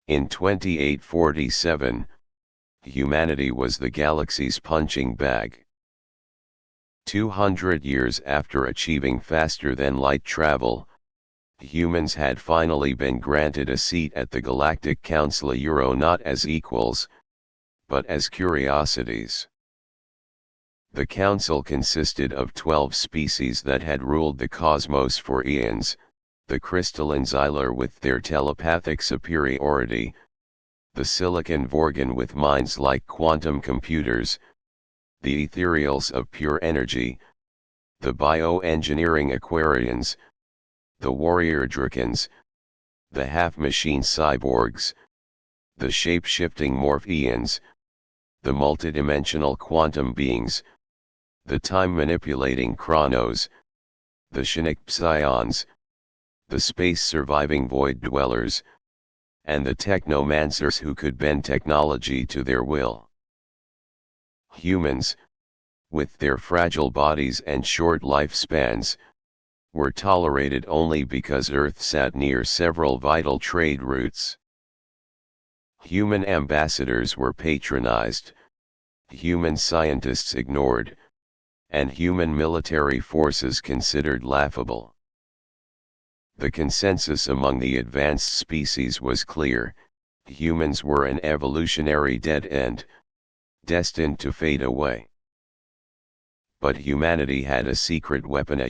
In 2847, humanity was the galaxy's punching bag. 200 years after achieving faster-than-light travel, humans had finally been granted a seat at the Galactic Council, not as equals, but as curiosities. The Council consisted of 12 species that had ruled the cosmos for eons: the crystalline Xylar with their telepathic superiority, the silicon Vorgan with minds like quantum computers, the ethereals of pure energy, the bioengineering Aquarians, the warrior Drakons, the half-machine cyborgs, the shape-shifting Morpheans, the multidimensional quantum beings, the time-manipulating Chronos, the Chinook Psions, the space-surviving void dwellers, and the technomancers who could bend technology to their will. Humans, with their fragile bodies and short lifespans, were tolerated only because Earth sat near several vital trade routes. Human ambassadors were patronized, human scientists ignored, and human military forces considered laughable. The consensus among the advanced species was clear: humans were an evolutionary dead end, destined to fade away. But humanity had a secret weapon,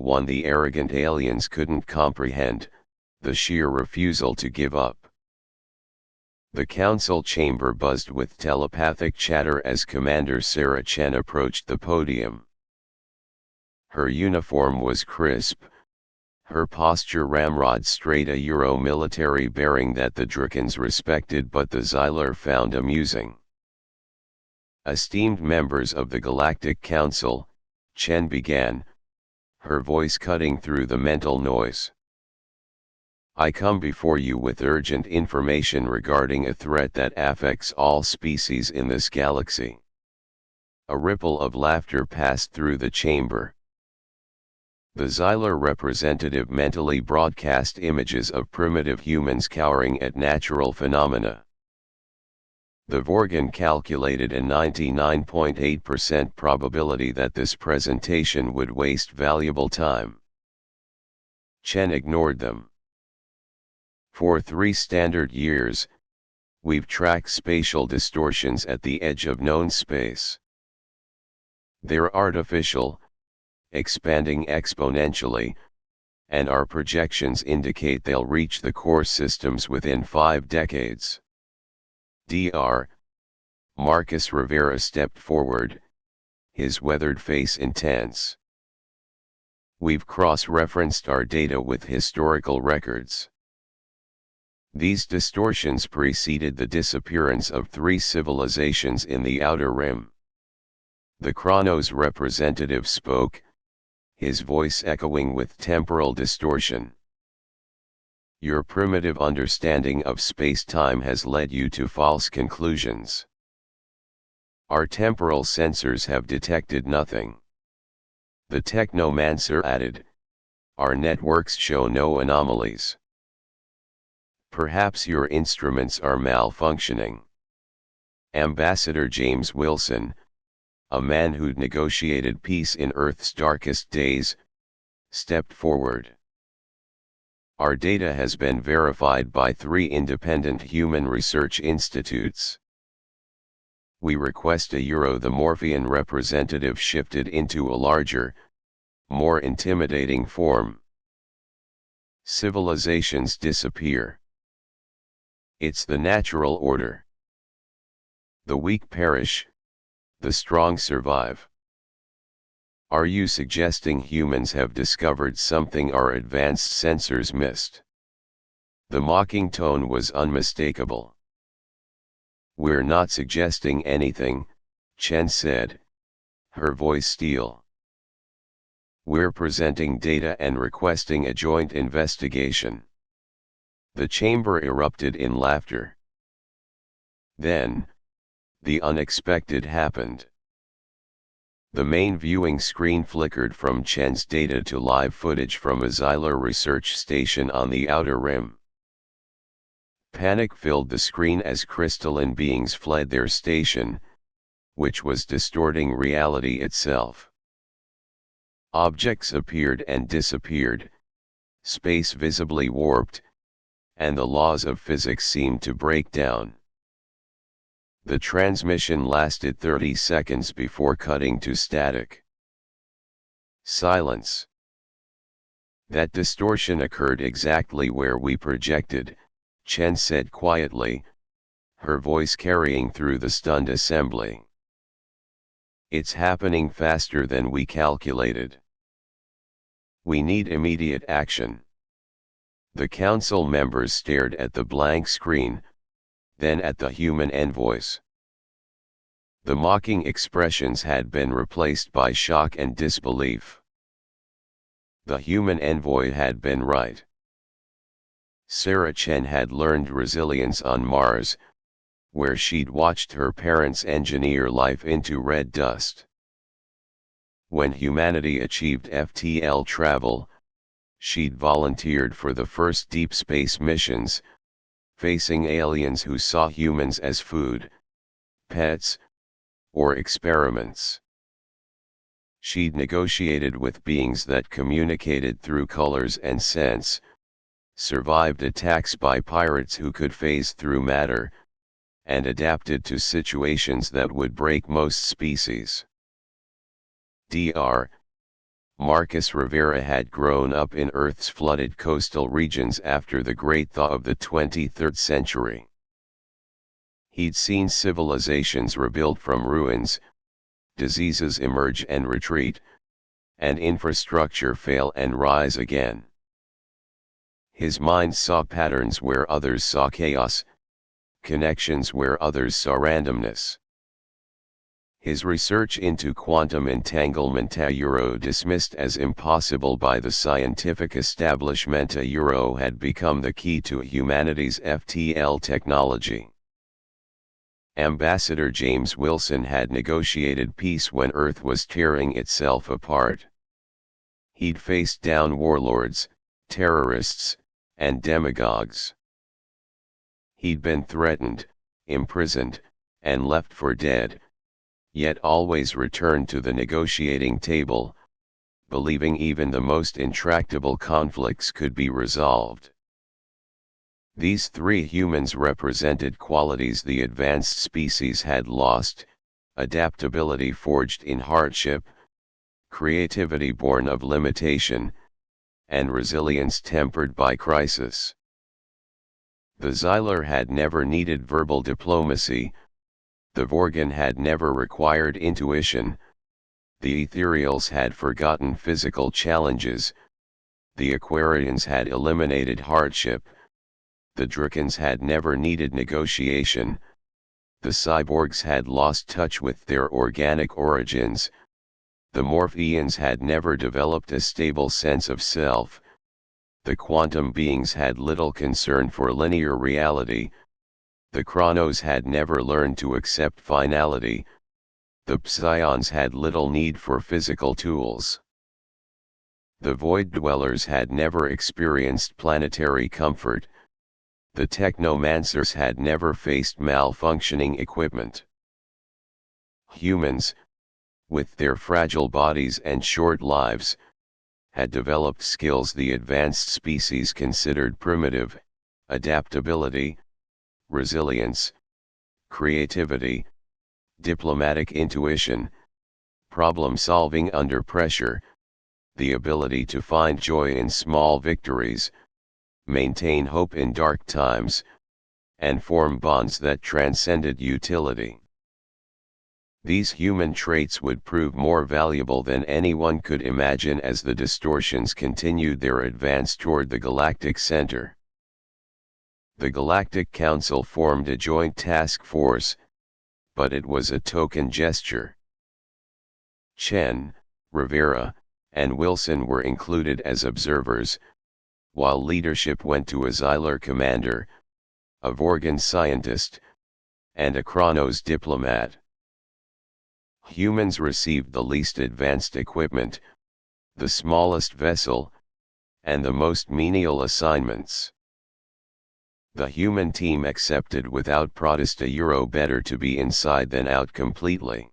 one the arrogant aliens couldn't comprehend: the sheer refusal to give up. The council chamber buzzed with telepathic chatter as Commander Sarah Chen approached the podium. Her uniform was crisp, her posture ramrod straight, a military bearing that the Drakons respected but the Xylar found amusing. Esteemed members of the Galactic Council, Chen began, her voice cutting through the mental noise. I come before you with urgent information regarding a threat that affects all species in this galaxy. A ripple of laughter passed through the chamber. The Xylar representative mentally broadcast images of primitive humans cowering at natural phenomena. The Vorgan calculated a 99.8% probability that this presentation would waste valuable time. Chen ignored them. For 3 standard years, we've tracked spatial distortions at the edge of known space. They're artificial, expanding exponentially, and our projections indicate they'll reach the core systems within 5 decades. Dr. Marcus Rivera stepped forward, his weathered face intense. We've cross-referenced our data with historical records. These distortions preceded the disappearance of 3 civilizations in the Outer Rim. The Chronos representative spoke, his voice echoing with temporal distortion. Your primitive understanding of space-time has led you to false conclusions. Our temporal sensors have detected nothing. The technomancer added, our networks show no anomalies. Perhaps your instruments are malfunctioning. Ambassador James Wilson, a man who'd negotiated peace in Earth's darkest days, stepped forward. Our data has been verified by 3 independent human research institutes. We request the Morphean representative shifted into a larger, more intimidating form. Civilizations disappear. It's the natural order. The weak perish, the strong survive. Are you suggesting humans have discovered something our advanced sensors missed? The mocking tone was unmistakable. We're not suggesting anything, Chen said, her voice steel. We're presenting data and requesting a joint investigation. The chamber erupted in laughter. Then, the unexpected happened. The main viewing screen flickered from Chen's data to live footage from a Xylar research station on the Outer Rim. Panic filled the screen as crystalline beings fled their station, which was distorting reality itself. Objects appeared and disappeared, space visibly warped, and the laws of physics seemed to break down. The transmission lasted 30 seconds before cutting to static. Silence. That distortion occurred exactly where we projected, Chen said quietly, her voice carrying through the stunned assembly. It's happening faster than we calculated. We need immediate action. The council members stared at the blank screen, then at the human envoys. The mocking expressions had been replaced by shock and disbelief. The human envoy had been right. Sarah Chen had learned resilience on Mars, where she'd watched her parents engineer life into red dust. When humanity achieved FTL travel, she'd volunteered for the first deep space missions, facing aliens who saw humans as food, pets, or experiments. She'd negotiated with beings that communicated through colors and scents, survived attacks by pirates who could phase through matter, and adapted to situations that would break most species. Dr. Marcus Rivera had grown up in Earth's flooded coastal regions after the Great Thaw of the 23rd century. He'd seen civilizations rebuild from ruins, diseases emerge and retreat, and infrastructure fail and rise again. His mind saw patterns where others saw chaos, connections where others saw randomness. His research into quantum entanglement dismissed as impossible by the scientific establishment had become the key to humanity's FTL technology. Ambassador James Wilson had negotiated peace when Earth was tearing itself apart. He'd faced down warlords, terrorists, and demagogues. He'd been threatened, imprisoned, and left for dead, yet always returned to the negotiating table, believing even the most intractable conflicts could be resolved. These three humans represented qualities the advanced species had lost: adaptability forged in hardship, creativity born of limitation, and resilience tempered by crisis. The Xylar had never needed verbal diplomacy, the Vorgan had never required intuition, the Ethereals had forgotten physical challenges, the Aquarians had eliminated hardship, the Drakons had never needed negotiation, the Cyborgs had lost touch with their organic origins, the Morphians had never developed a stable sense of self, the quantum beings had little concern for linear reality, the Chronos had never learned to accept finality, the Psions had little need for physical tools. The Void Dwellers had never experienced planetary comfort, the Technomancers had never faced malfunctioning equipment. Humans, with their fragile bodies and short lives, had developed skills the advanced species considered primitive: adaptability, resilience, creativity, diplomatic intuition, problem solving under pressure, the ability to find joy in small victories, maintain hope in dark times, and form bonds that transcended utility. These human traits would prove more valuable than anyone could imagine as the distortions continued their advance toward the galactic center. The Galactic Council formed a joint task force, but it was a token gesture. Chen, Rivera, and Wilson were included as observers, while leadership went to a Xylar commander, a Vorgan scientist, and a Chronos diplomat. Humans received the least advanced equipment, the smallest vessel, and the most menial assignments. The human team accepted without protest. Better to be inside than out completely.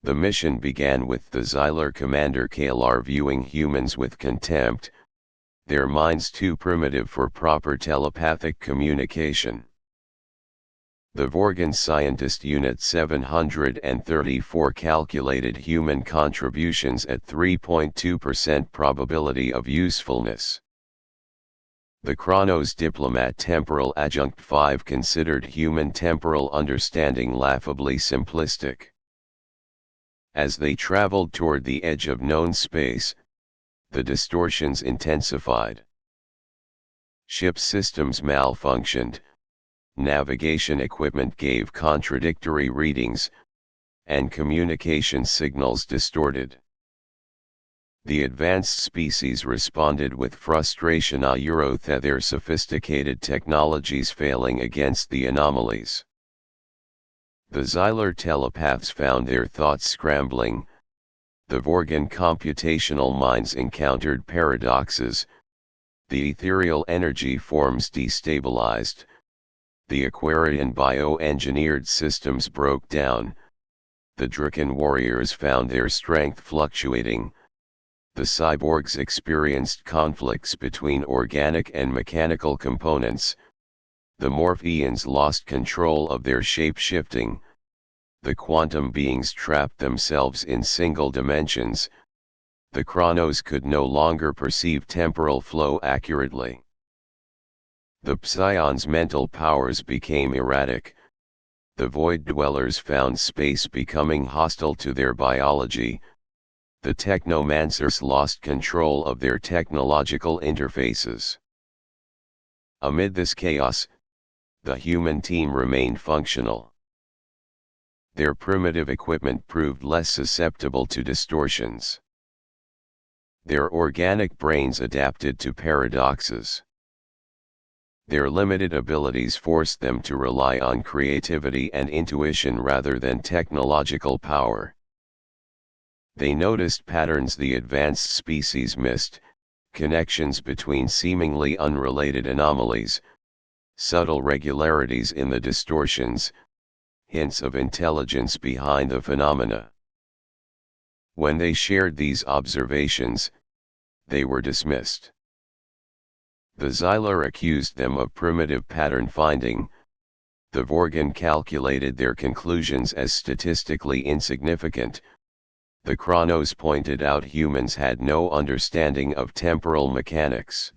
The mission began with the Xylar commander Kalar viewing humans with contempt, their minds too primitive for proper telepathic communication. The Vorgan Scientist Unit 734 calculated human contributions at 3.2% probability of usefulness. The Chronos Diplomat Temporal Adjunct 5 considered human temporal understanding laughably simplistic. As they traveled toward the edge of known space, the distortions intensified. Ship systems malfunctioned, navigation equipment gave contradictory readings, and communication signals distorted. The advanced species responded with frustration at their sophisticated technologies failing against the anomalies. The Xylar telepaths found their thoughts scrambling, the Vorgan computational minds encountered paradoxes, the ethereal energy forms destabilized, the Aquarian bioengineered systems broke down, the Draken warriors found their strength fluctuating, the cyborgs experienced conflicts between organic and mechanical components, the Morphians lost control of their shape-shifting, the quantum beings trapped themselves in single dimensions, the Chronos could no longer perceive temporal flow accurately. The Psions' mental powers became erratic, the Void Dwellers found space becoming hostile to their biology, the Technomancers lost control of their technological interfaces. Amid this chaos, the human team remained functional. Their primitive equipment proved less susceptible to distortions. Their organic brains adapted to paradoxes. Their limited abilities forced them to rely on creativity and intuition rather than technological power. They noticed patterns the advanced species missed, connections between seemingly unrelated anomalies, subtle regularities in the distortions, hints of intelligence behind the phenomena. When they shared these observations, they were dismissed. The Xylar accused them of primitive pattern finding, the Vorgan calculated their conclusions as statistically insignificant, the Chronos pointed out humans had no understanding of temporal mechanics.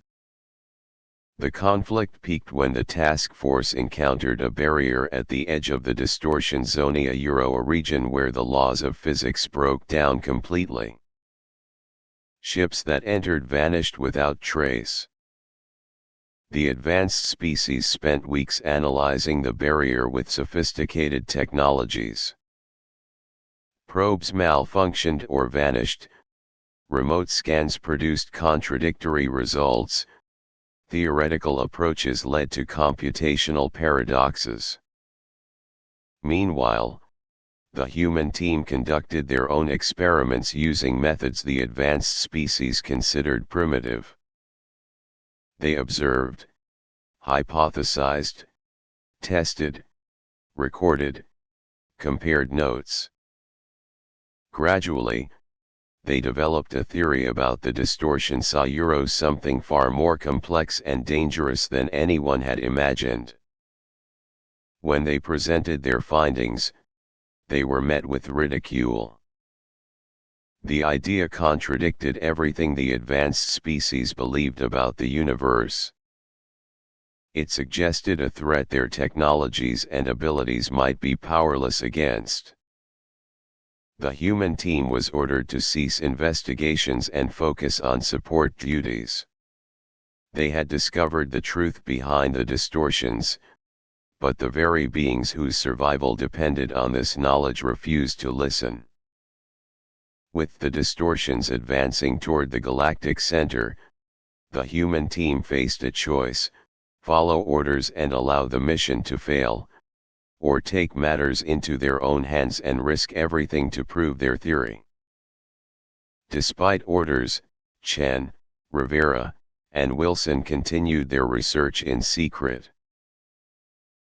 The conflict peaked when the task force encountered a barrier at the edge of the distortion zone, a region where the laws of physics broke down completely. Ships that entered vanished without trace. The advanced species spent weeks analyzing the barrier with sophisticated technologies. Probes malfunctioned or vanished, remote scans produced contradictory results, theoretical approaches led to computational paradoxes. Meanwhile, the human team conducted their own experiments using methods the advanced species considered primitive. They observed, hypothesized, tested, recorded, compared notes. Gradually, they developed a theory about the distortion, something far more complex and dangerous than anyone had imagined. When they presented their findings, they were met with ridicule. The idea contradicted everything the advanced species believed about the universe. It suggested a threat their technologies and abilities might be powerless against. The human team was ordered to cease investigations and focus on support duties. They had discovered the truth behind the distortions, but the very beings whose survival depended on this knowledge refused to listen. With the distortions advancing toward the galactic center, the human team faced a choice: follow orders and allow the mission to fail, or take matters into their own hands and risk everything to prove their theory. Despite orders, Chen, Rivera, and Wilson continued their research in secret.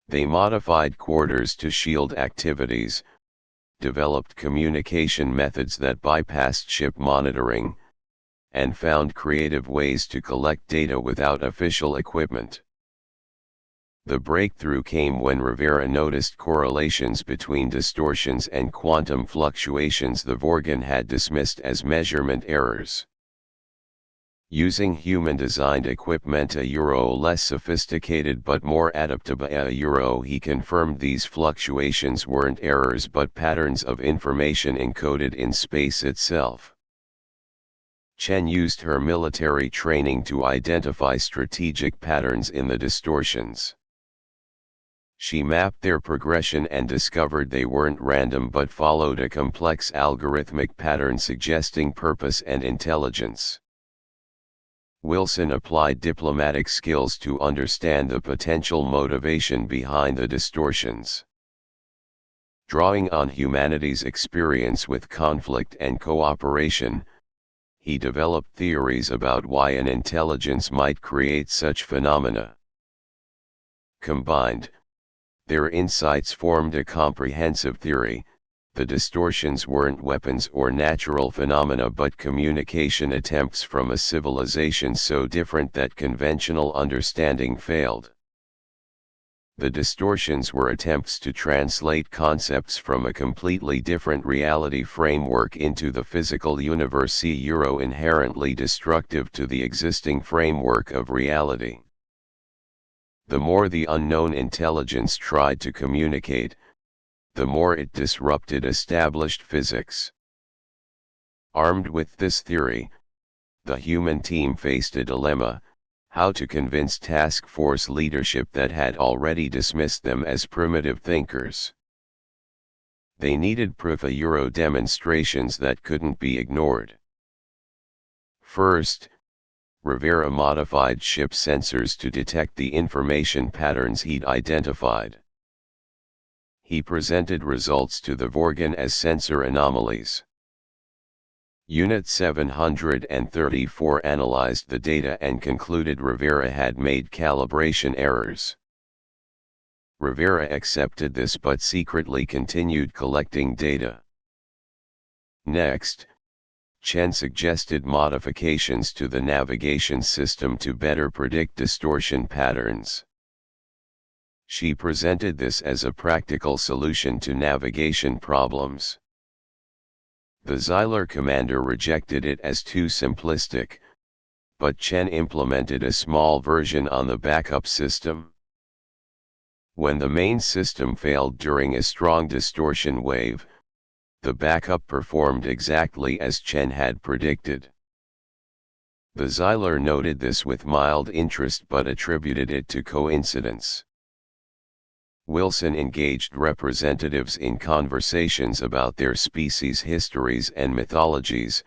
They modified quarters to shield activities, developed communication methods that bypassed ship monitoring, and found creative ways to collect data without official equipment. The breakthrough came when Rivera noticed correlations between distortions and quantum fluctuations the Vorgan had dismissed as measurement errors. Using human-designed equipment less sophisticated but more adaptable he confirmed these fluctuations weren't errors but patterns of information encoded in space itself. Chen used her military training to identify strategic patterns in the distortions. She mapped their progression and discovered they weren't random but followed a complex algorithmic pattern suggesting purpose and intelligence. Wilson applied diplomatic skills to understand the potential motivation behind the distortions. Drawing on humanity's experience with conflict and cooperation, he developed theories about why an intelligence might create such phenomena. Combined, their insights formed a comprehensive theory. The distortions weren't weapons or natural phenomena but communication attempts from a civilization so different that conventional understanding failed. The distortions were attempts to translate concepts from a completely different reality framework into the physical universe inherently destructive to the existing framework of reality. The more the unknown intelligence tried to communicate, the more it disrupted established physics. Armed with this theory, the human team faced a dilemma: how to convince task force leadership that had already dismissed them as primitive thinkers. They needed proof demonstrations that couldn't be ignored. First, Rivera modified ship sensors to detect the information patterns he'd identified. He presented results to the Vorgan as sensor anomalies. Unit 734 analyzed the data and concluded Rivera had made calibration errors. Rivera accepted this but secretly continued collecting data. Next, Chen suggested modifications to the navigation system to better predict distortion patterns. She presented this as a practical solution to navigation problems. The Xyler commander rejected it as too simplistic, but Chen implemented a small version on the backup system. When the main system failed during a strong distortion wave, the backup performed exactly as Chen had predicted. The Xyler noted this with mild interest but attributed it to coincidence. Wilson engaged representatives in conversations about their species' histories and mythologies,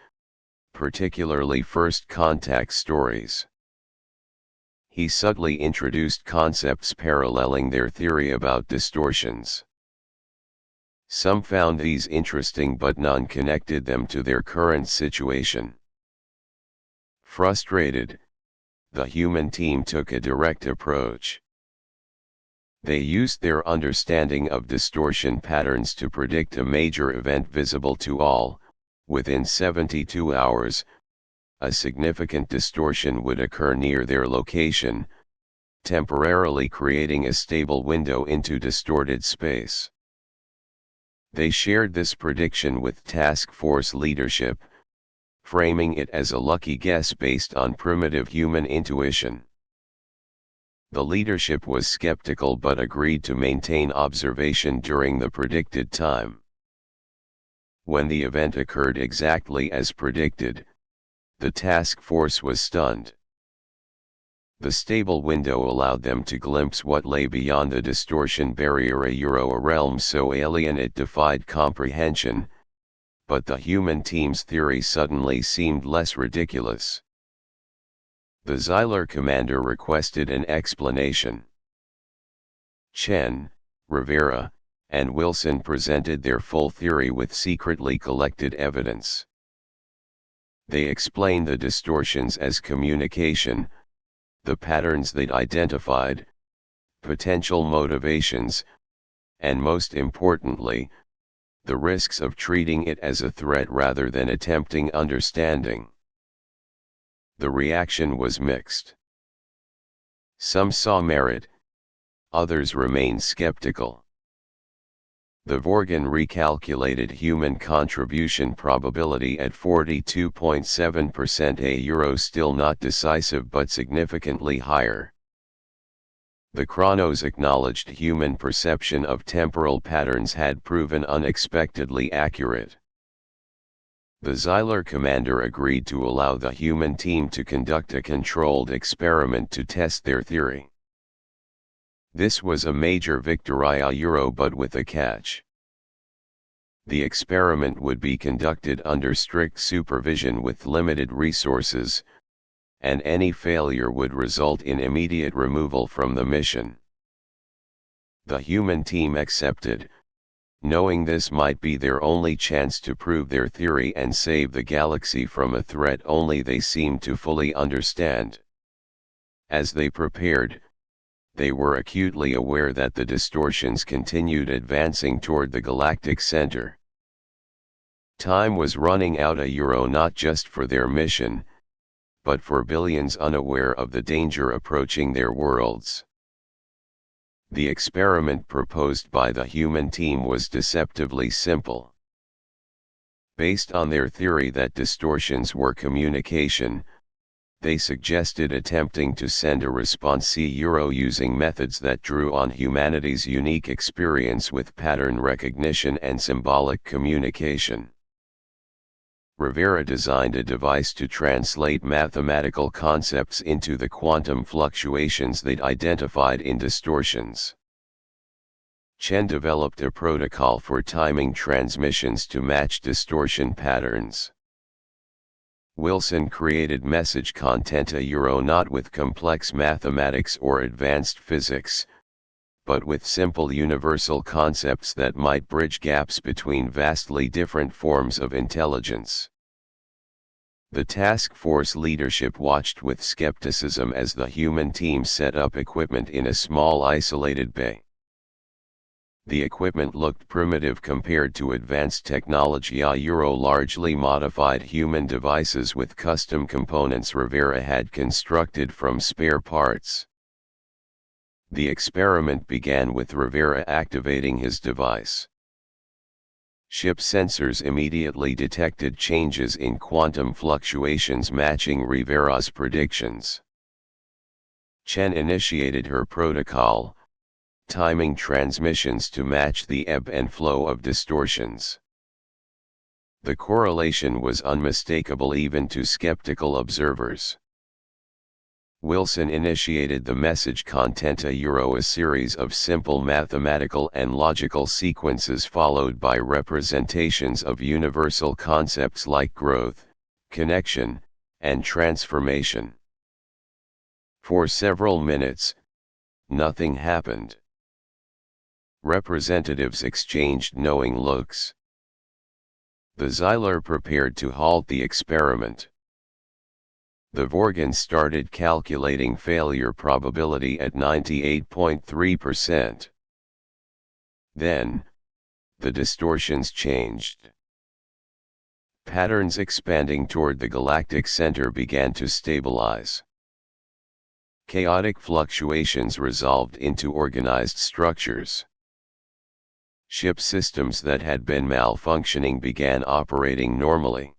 particularly first contact stories. He subtly introduced concepts paralleling their theory about distortions. Some found these interesting but none connected them to their current situation. Frustrated, the human team took a direct approach. They used their understanding of distortion patterns to predict a major event visible to all. Within 72 hours, a significant distortion would occur near their location, temporarily creating a stable window into distorted space. They shared this prediction with task force leadership, framing it as a lucky guess based on primitive human intuition. The leadership was skeptical but agreed to maintain observation during the predicted time. When the event occurred exactly as predicted, the task force was stunned. The stable window allowed them to glimpse what lay beyond the distortion barrier, a realm so alien it defied comprehension, but the human team's theory suddenly seemed less ridiculous. The Xyler commander requested an explanation. Chen, Rivera, and Wilson presented their full theory with secretly collected evidence. They explained the distortions as communication, the patterns they'd identified, potential motivations, and most importantly, the risks of treating it as a threat rather than attempting understanding. The reaction was mixed. Some saw merit, others remained skeptical. The Vorgan recalculated human contribution probability at 42.7%, a euro still not decisive but significantly higher. The Chronos acknowledged human perception of temporal patterns had proven unexpectedly accurate. The Xylar commander agreed to allow the human team to conduct a controlled experiment to test their theory. This was a major victory, but with a catch. The experiment would be conducted under strict supervision with limited resources, and any failure would result in immediate removal from the mission. The human team accepted, knowing this might be their only chance to prove their theory and save the galaxy from a threat only they seemed to fully understand. As they prepared, they were acutely aware that the distortions continued advancing toward the galactic center. Time was running out, not just for their mission, but for billions unaware of the danger approaching their worlds. The experiment proposed by the human team was deceptively simple. Based on their theory that distortions were communication, they suggested attempting to send a response using methods that drew on humanity's unique experience with pattern recognition and symbolic communication. Rivera designed a device to translate mathematical concepts into the quantum fluctuations they'd identified in distortions. Chen developed a protocol for timing transmissions to match distortion patterns. Wilson created message content not with complex mathematics or advanced physics, but with simple universal concepts that might bridge gaps between vastly different forms of intelligence. The task force leadership watched with skepticism as the human team set up equipment in a small isolated bay. The equipment looked primitive compared to advanced technology, largely modified human devices with custom components Rivera had constructed from spare parts. The experiment began with Rivera activating his device. Ship sensors immediately detected changes in quantum fluctuations matching Rivera's predictions. Chen initiated her protocol, timing transmissions to match the ebb and flow of distortions. The correlation was unmistakable even to skeptical observers. Wilson initiated the message content a series of simple mathematical and logical sequences followed by representations of universal concepts like growth, connection, and transformation. For several minutes, nothing happened. Representatives exchanged knowing looks. The Xylar prepared to halt the experiment. The Vorgan started calculating failure probability at 98.3%. Then, the distortions changed. Patterns expanding toward the galactic center began to stabilize. Chaotic fluctuations resolved into organized structures. Ship systems that had been malfunctioning began operating normally.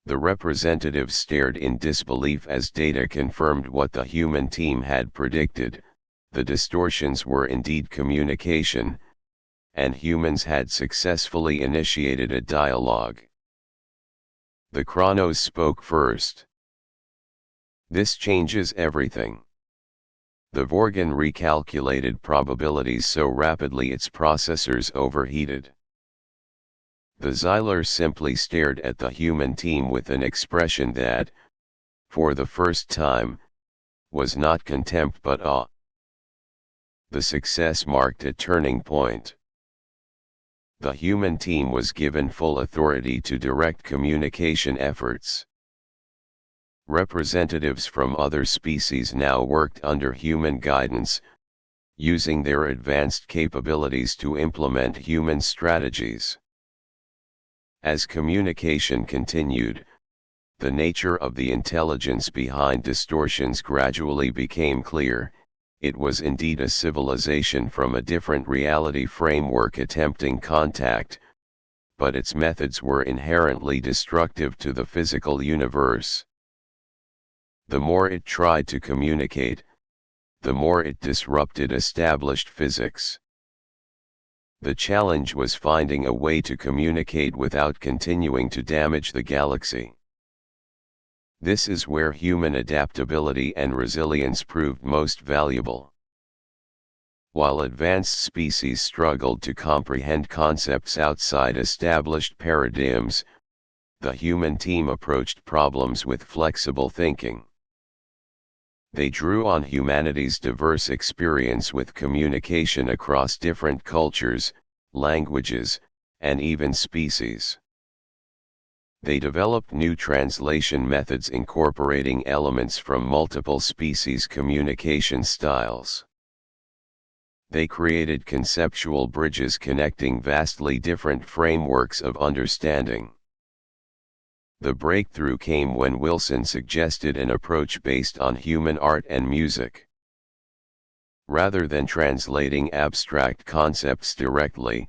The representatives stared in disbelief as data confirmed what the human team had predicted: the distortions were indeed communication, and humans had successfully initiated a dialogue. The Chronos spoke first. "This changes everything. The Vorgan recalculated probabilities so rapidly its processors overheated." The Xylar simply stared at the human team with an expression that, for the first time, was not contempt but awe. The success marked a turning point. The human team was given full authority to direct communication efforts. Representatives from other species now worked under human guidance, using their advanced capabilities to implement human strategies. As communication continued, the nature of the intelligence behind distortions gradually became clear. It was indeed a civilization from a different reality framework attempting contact, but its methods were inherently destructive to the physical universe. The more it tried to communicate, the more it disrupted established physics. The challenge was finding a way to communicate without continuing to damage the galaxy. This is where human adaptability and resilience proved most valuable. While advanced species struggled to comprehend concepts outside established paradigms, the human team approached problems with flexible thinking. They drew on humanity's diverse experience with communication across different cultures, languages, and even species. They developed new translation methods incorporating elements from multiple species' communication styles. They created conceptual bridges connecting vastly different frameworks of understanding. The breakthrough came when Wilson suggested an approach based on human art and music. Rather than translating abstract concepts directly,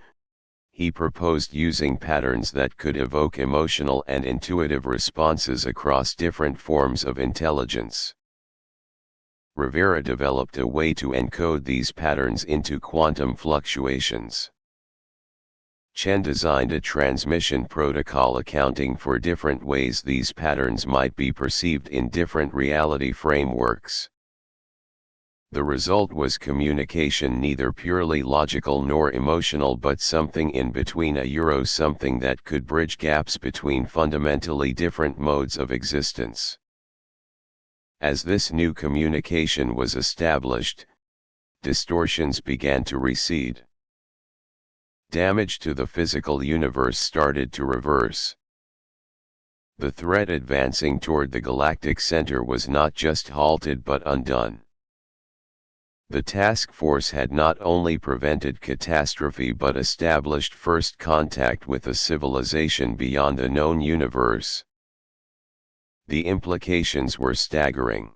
he proposed using patterns that could evoke emotional and intuitive responses across different forms of intelligence. Rivera developed a way to encode these patterns into quantum fluctuations. Chen designed a transmission protocol accounting for different ways these patterns might be perceived in different reality frameworks. The result was communication neither purely logical nor emotional but something in between, something that could bridge gaps between fundamentally different modes of existence. As this new communication was established, distortions began to recede. Damage to the physical universe started to reverse. The threat advancing toward the galactic center was not just halted but undone. The task force had not only prevented catastrophe but established first contact with a civilization beyond the known universe. The implications were staggering.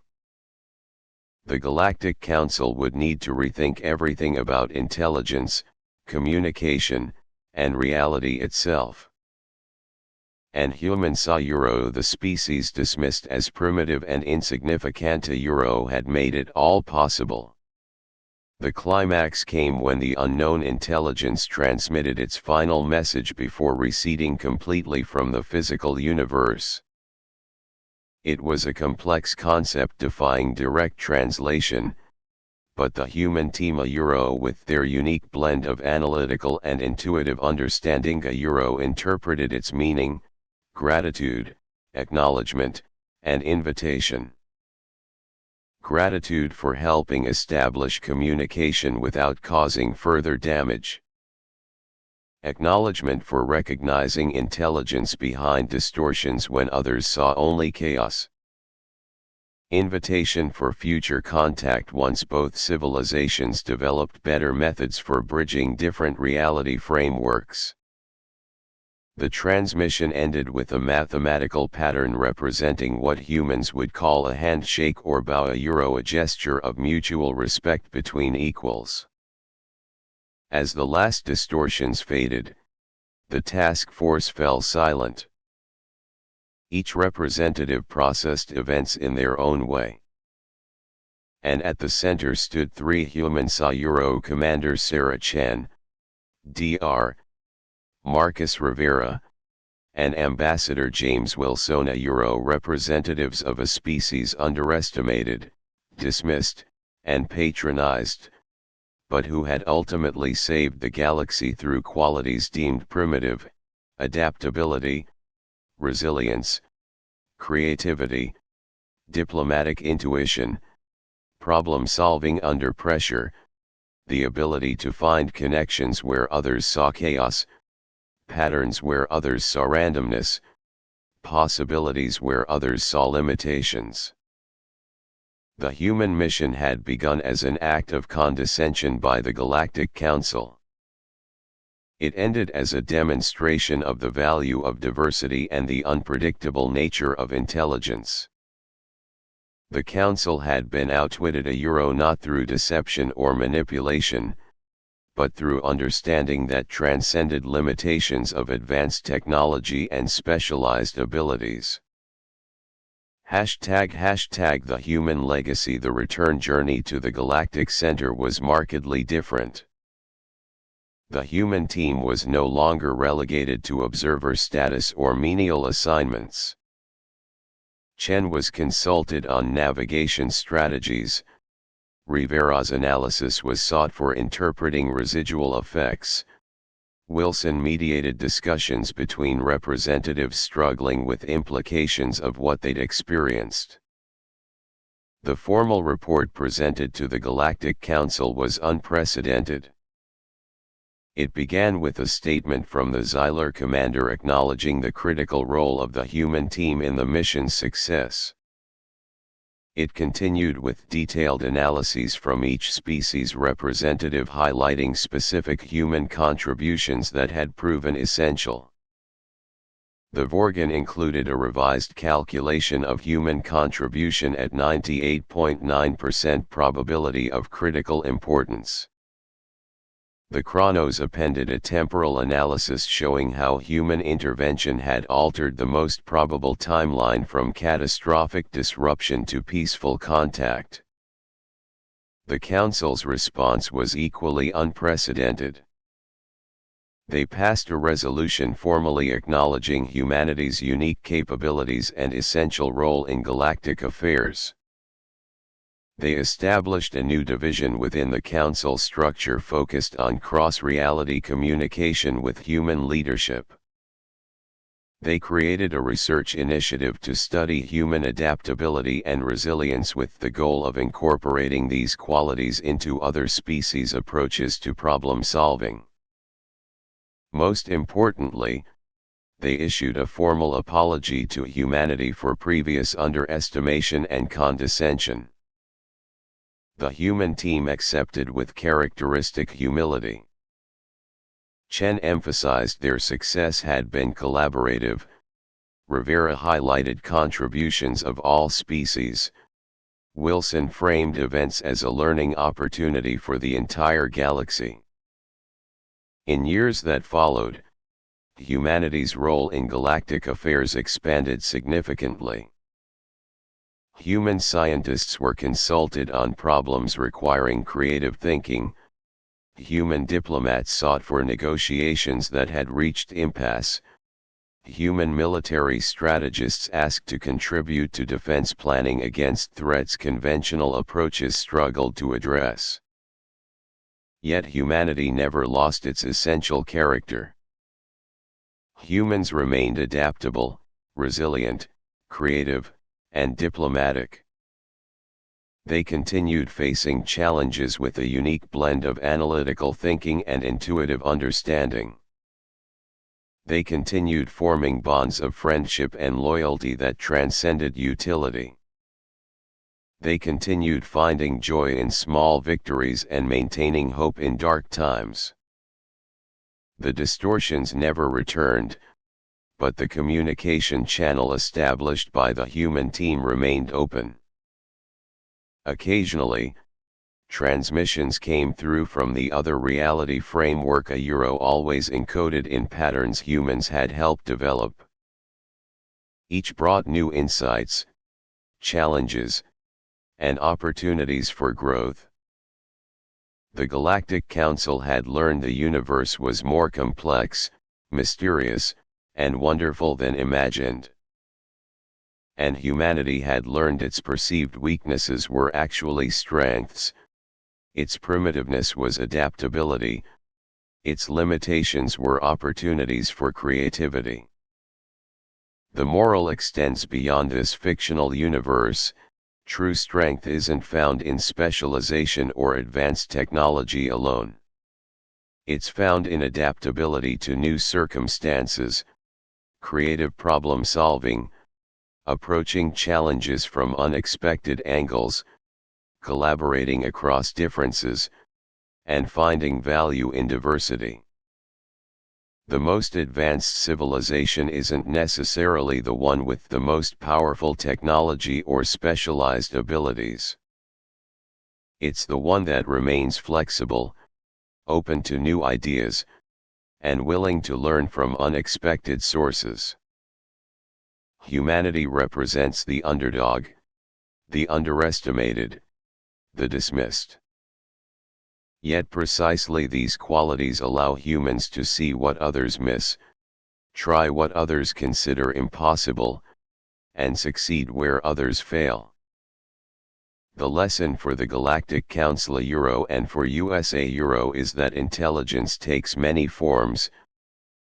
The Galactic Council would need to rethink everything about intelligence, communication, and reality itself. And human the species dismissed as primitive and insignificant had made it all possible. The climax came when the unknown intelligence transmitted its final message before receding completely from the physical universe. It was a complex concept defying direct translation, but the human team with their unique blend of analytical and intuitive understanding interpreted its meaning, gratitude, acknowledgement, and invitation. Gratitude for helping establish communication without causing further damage. Acknowledgement for recognizing intelligence behind distortions when others saw only chaos. Invitation for future contact once both civilizations developed better methods for bridging different reality frameworks. The transmission ended with a mathematical pattern representing what humans would call a handshake or bow, a gesture of mutual respect between equals. As the last distortions faded, the task force fell silent. Each representative processed events in their own way. And at the center stood three human Commander Sarah Chen, Dr. Marcus Rivera, and Ambassador James Wilson, representatives of a species underestimated, dismissed, and patronized, but who had ultimately saved the galaxy through qualities deemed primitive: adaptability, resilience, creativity, diplomatic intuition, problem solving under pressure, the ability to find connections where others saw chaos, patterns where others saw randomness, possibilities where others saw limitations. The human mission had begun as an act of condescension by the Galactic Council. It ended as a demonstration of the value of diversity and the unpredictable nature of intelligence. The Council had been outwitted not through deception or manipulation, but through understanding that transcended limitations of advanced technology and specialized abilities. #The human legacy. The return journey to the Galactic Center was markedly different. The human team was no longer relegated to observer status or menial assignments. Chen was consulted on navigation strategies. Rivera's analysis was sought for interpreting residual effects. Wilson mediated discussions between representatives struggling with implications of what they'd experienced. The formal report presented to the Galactic Council was unprecedented. It began with a statement from the Xyler commander acknowledging the critical role of the human team in the mission's success. It continued with detailed analyses from each species representative highlighting specific human contributions that had proven essential. The Vorgan included a revised calculation of human contribution at 98.9% probability of critical importance. The Chronos appended a temporal analysis showing how human intervention had altered the most probable timeline from catastrophic disruption to peaceful contact. The Council's response was equally unprecedented. They passed a resolution formally acknowledging humanity's unique capabilities and essential role in galactic affairs. They established a new division within the Council structure focused on cross-reality communication with human leadership. They created a research initiative to study human adaptability and resilience with the goal of incorporating these qualities into other species' approaches to problem solving. Most importantly, they issued a formal apology to humanity for previous underestimation and condescension. The human team accepted with characteristic humility. Chen emphasized their success had been collaborative. Rivera highlighted contributions of all species. Wilson framed events as a learning opportunity for the entire galaxy. In years that followed, humanity's role in galactic affairs expanded significantly. Human scientists were consulted on problems requiring creative thinking. Human diplomats sought for negotiations that had reached impasse. Human military strategists asked to contribute to defense planning against threats conventional approaches struggled to address. Yet humanity never lost its essential character. Humans remained adaptable, resilient, creative, and diplomatic. They continued facing challenges with a unique blend of analytical thinking and intuitive understanding. They continued forming bonds of friendship and loyalty that transcended utility. They continued finding joy in small victories and maintaining hope in dark times. The distortions never returned, but the communication channel established by the human team remained open. Occasionally, transmissions came through from the other reality framework always encoded in patterns humans had helped develop. Each brought new insights, challenges, and opportunities for growth. The Galactic Council had learned the universe was more complex, mysterious, and wonderful than imagined. And humanity had learned its perceived weaknesses were actually strengths. Its primitiveness was adaptability. Its limitations were opportunities for creativity. The moral extends beyond this fictional universe. True strength isn't found in specialization or advanced technology alone. It's found in adaptability to new circumstances, creative problem solving, approaching challenges from unexpected angles, collaborating across differences, and finding value in diversity. The most advanced civilization isn't necessarily the one with the most powerful technology or specialized abilities. It's the one that remains flexible, open to new ideas, and willing to learn from unexpected sources. Humanity represents the underdog, the underestimated, the dismissed. Yet precisely these qualities allow humans to see what others miss, try what others consider impossible, and succeed where others fail. The lesson for the Galactic Council Euro and for USA Euro is that intelligence takes many forms,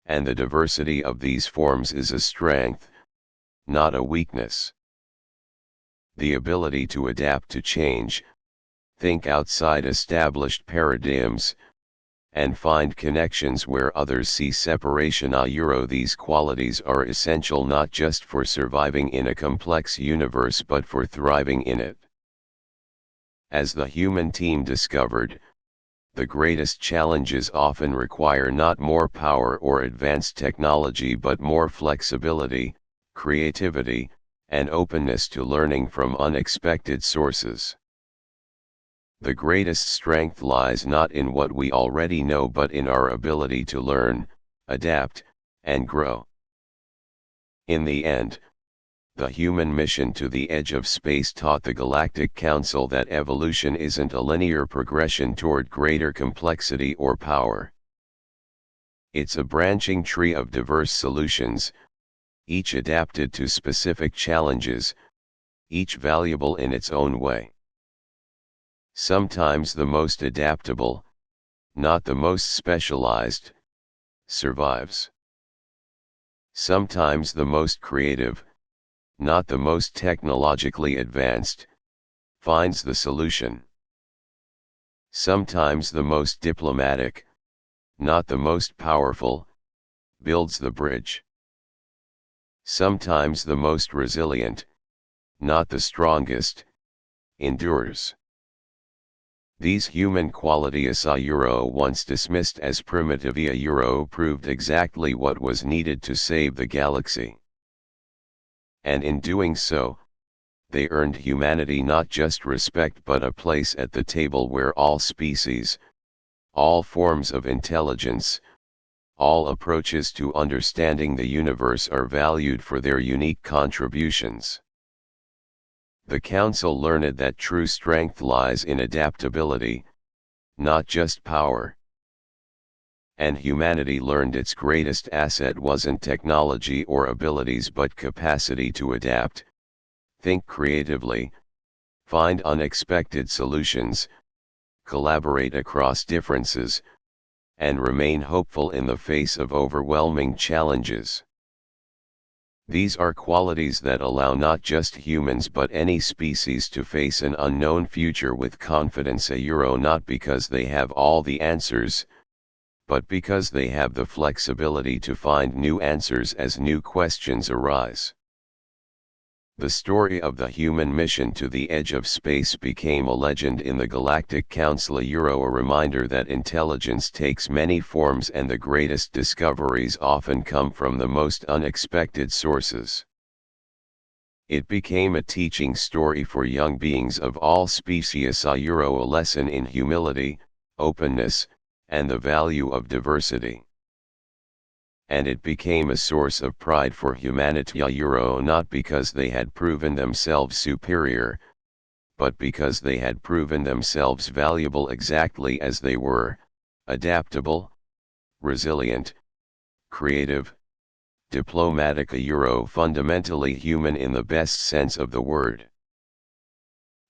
and the diversity of these forms is a strength, not a weakness. The ability to adapt to change, think outside established paradigms, and find connections where others see separation. These qualities are essential not just for surviving in a complex universe but for thriving in it. As the human team discovered, the greatest challenges often require not more power or advanced technology but more flexibility, creativity, and openness to learning from unexpected sources. The greatest strength lies not in what we already know but in our ability to learn, adapt, and grow. In the end, the human mission to the edge of space taught the Galactic Council that evolution isn't a linear progression toward greater complexity or power. It's a branching tree of diverse solutions, each adapted to specific challenges, each valuable in its own way. Sometimes the most adaptable, not the most specialized, survives. Sometimes the most creative, not the most technologically advanced, finds the solution. Sometimes the most diplomatic, not the most powerful, builds the bridge. Sometimes the most resilient, not the strongest, endures. These human qualities once dismissed as primitive proved exactly what was needed to save the galaxy. And in doing so, they earned humanity not just respect but a place at the table where all species, all forms of intelligence, all approaches to understanding the universe are valued for their unique contributions. The Council learned that true strength lies in adaptability, not just power. And humanity learned its greatest asset wasn't technology or abilities but capacity to adapt, think creatively, find unexpected solutions, collaborate across differences, and remain hopeful in the face of overwhelming challenges. These are qualities that allow not just humans but any species to face an unknown future with confidence. Not because they have all the answers, but because they have the flexibility to find new answers as new questions arise. The story of the human mission to the edge of space became a legend in the Galactic Council, a reminder that intelligence takes many forms and the greatest discoveries often come from the most unexpected sources. It became a teaching story for young beings of all species, a lesson in humility, openness, and the value of diversity. And it became a source of pride for humanity, not because they had proven themselves superior, but because they had proven themselves valuable exactly as they were, adaptable, resilient, creative, diplomatic, fundamentally human in the best sense of the word.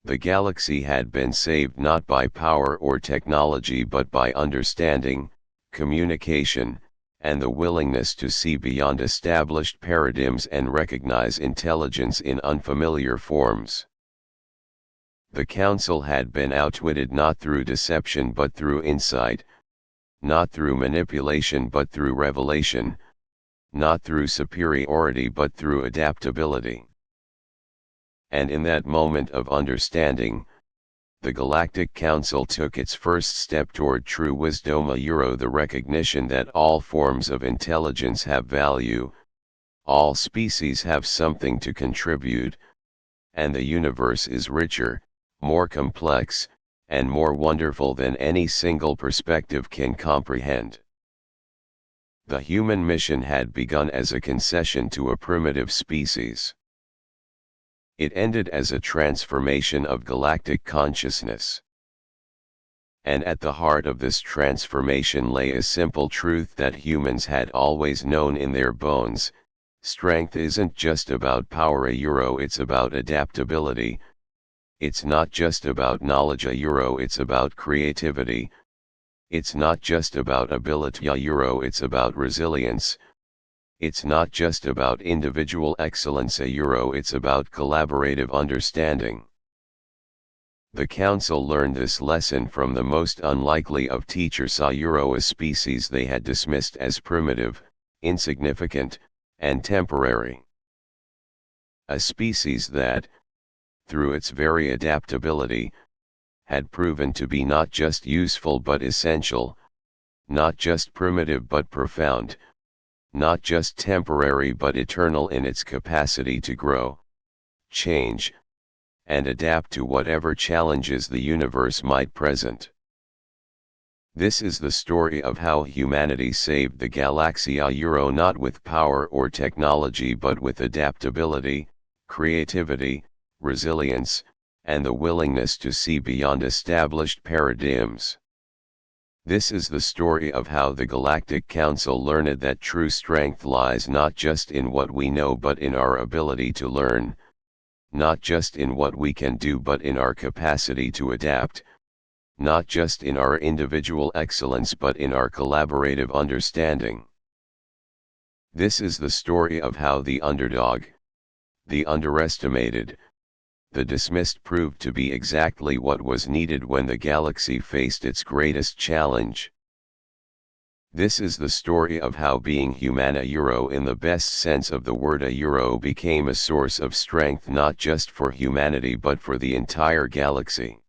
The galaxy had been saved not by power or technology but by understanding, communication, and the willingness to see beyond established paradigms and recognize intelligence in unfamiliar forms. The Council had been outwitted not through deception but through insight, not through manipulation but through revelation, not through superiority but through adaptability. And in that moment of understanding, the Galactic Council took its first step toward true wisdom, the recognition that all forms of intelligence have value, all species have something to contribute, and the universe is richer, more complex, and more wonderful than any single perspective can comprehend. The human mission had begun as a concession to a primitive species. It ended as a transformation of galactic consciousness. And at the heart of this transformation lay a simple truth that humans had always known in their bones: strength isn't just about power, it's about adaptability. It's not just about knowledge, it's about creativity. It's not just about ability, it's about resilience. It's not just about individual excellence, it's about collaborative understanding. The Council learned this lesson from the most unlikely of teachers, a species they had dismissed as primitive, insignificant, and temporary. A species that, through its very adaptability, had proven to be not just useful but essential, not just primitive but profound, not just temporary but eternal in its capacity to grow, change, and adapt to whatever challenges the universe might present. This is the story of how humanity saved the galaxy, not with power or technology but with adaptability, creativity, resilience, and the willingness to see beyond established paradigms. This is the story of how the Galactic Council learned that true strength lies not just in what we know but in our ability to learn, not just in what we can do but in our capacity to adapt, not just in our individual excellence but in our collaborative understanding. This is the story of how the underdog, the underestimated, the dismissed proved to be exactly what was needed when the galaxy faced its greatest challenge. This is the story of how being human, in the best sense of the word, became a source of strength not just for humanity but for the entire galaxy.